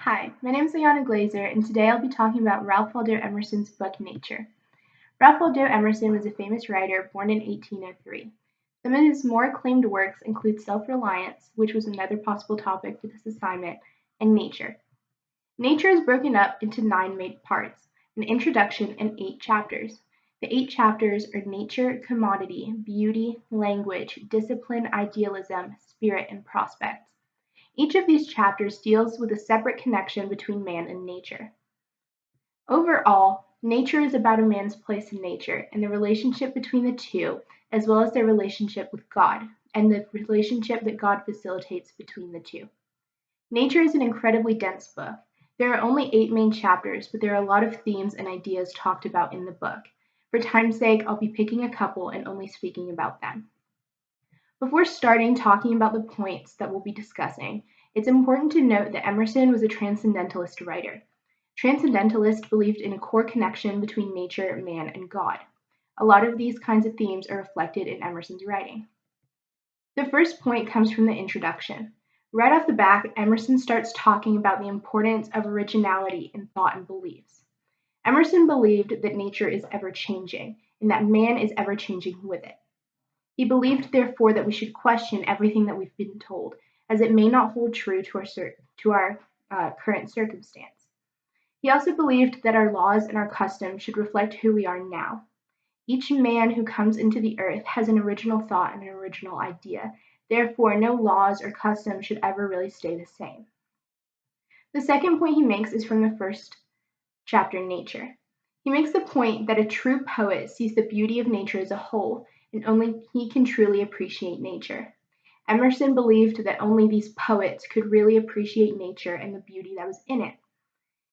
Hi, my name is Ayiana Glaser, and today I'll be talking about Ralph Waldo Emerson's book Nature. Ralph Waldo Emerson was a famous writer born in 1803. Some of his more acclaimed works include Self-Reliance, which was another possible topic for this assignment, and Nature. Nature is broken up into 9 main parts, an introduction and 8 chapters. The 8 chapters are nature, commodity, beauty, language, discipline, idealism, spirit, and prospects. Each of these chapters deals with a separate connection between man and nature. Overall, nature is about a man's place in nature and the relationship between the two, as well as their relationship with God and the relationship that God facilitates between the two. Nature is an incredibly dense book. There are only 8 main chapters, but there are a lot of themes and ideas talked about in the book. For time's sake, I'll be picking a couple and only speaking about them. Before starting talking about the points that we'll be discussing, it's important to note that Emerson was a transcendentalist writer. Transcendentalists believed in a core connection between nature, man, and God. A lot of these kinds of themes are reflected in Emerson's writing. The first point comes from the introduction. Right off the bat, Emerson starts talking about the importance of originality in thought and beliefs. Emerson believed that nature is ever-changing, and that man is ever-changing with it. He believed, therefore, that we should question everything that we've been told, as it may not hold true to our current circumstance. He also believed that our laws and our customs should reflect who we are now. Each man who comes into the earth has an original thought and an original idea. Therefore, no laws or customs should ever really stay the same. The second point he makes is from the first chapter, Nature. He makes the point that a true poet sees the beauty of nature as a whole, and only he can truly appreciate nature. Emerson believed that only these poets could really appreciate nature and the beauty that was in it.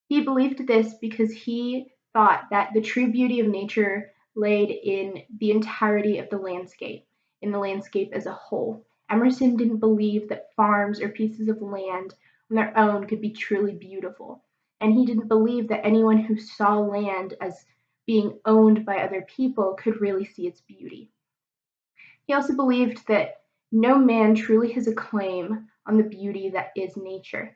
He believed this because he thought that the true beauty of nature laid in the entirety of the landscape, in the landscape as a whole. Emerson didn't believe that farms or pieces of land on their own could be truly beautiful, and he didn't believe that anyone who saw land as being owned by other people could really see its beauty. He also believed that no man truly has a claim on the beauty that is nature.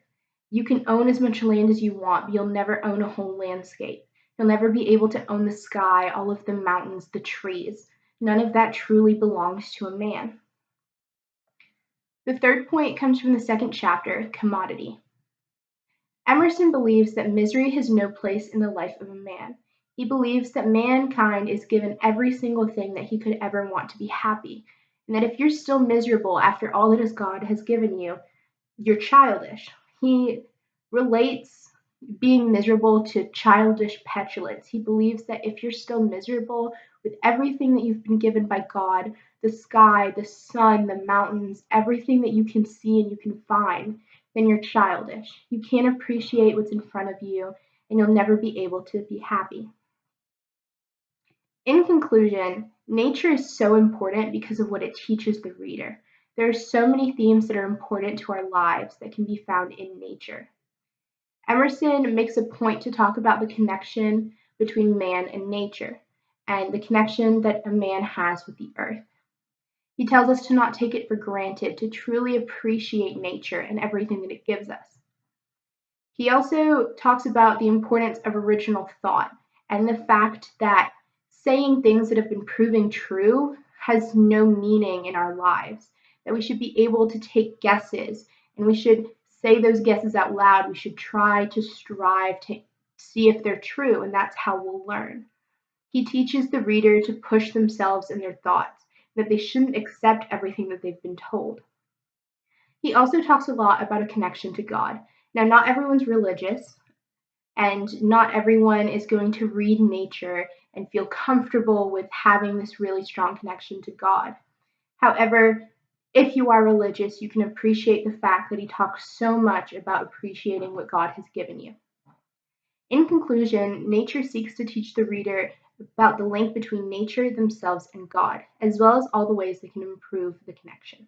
You can own as much land as you want, but you'll never own a whole landscape. You'll never be able to own the sky, all of the mountains, the trees. None of that truly belongs to a man. The third point comes from the second chapter, Commodity. Emerson believes that misery has no place in the life of a man. He believes that mankind is given every single thing that he could ever want to be happy, and that if you're still miserable after all that God has given you, you're childish. He relates being miserable to childish petulance. He believes that if you're still miserable with everything that you've been given by God, the sky, the sun, the mountains, everything that you can see and you can find, then you're childish. You can't appreciate what's in front of you, and you'll never be able to be happy. In conclusion, nature is so important because of what it teaches the reader. There are so many themes that are important to our lives that can be found in nature. Emerson makes a point to talk about the connection between man and nature, and the connection that a man has with the earth. He tells us to not take it for granted, to truly appreciate nature and everything that it gives us. He also talks about the importance of original thought and the fact that saying things that have been proven true has no meaning in our lives, that we should be able to take guesses and we should say those guesses out loud. We should try to strive to see if they're true, and that's how we'll learn. He teaches the reader to push themselves in their thoughts, that they shouldn't accept everything that they've been told. He also talks a lot about a connection to God. Now, not everyone's religious, and not everyone is going to read nature and feel comfortable with having this really strong connection to God. However, if you are religious, you can appreciate the fact that he talks so much about appreciating what God has given you. In conclusion, nature seeks to teach the reader about the link between nature themselves and God, as well as all the ways they can improve the connection.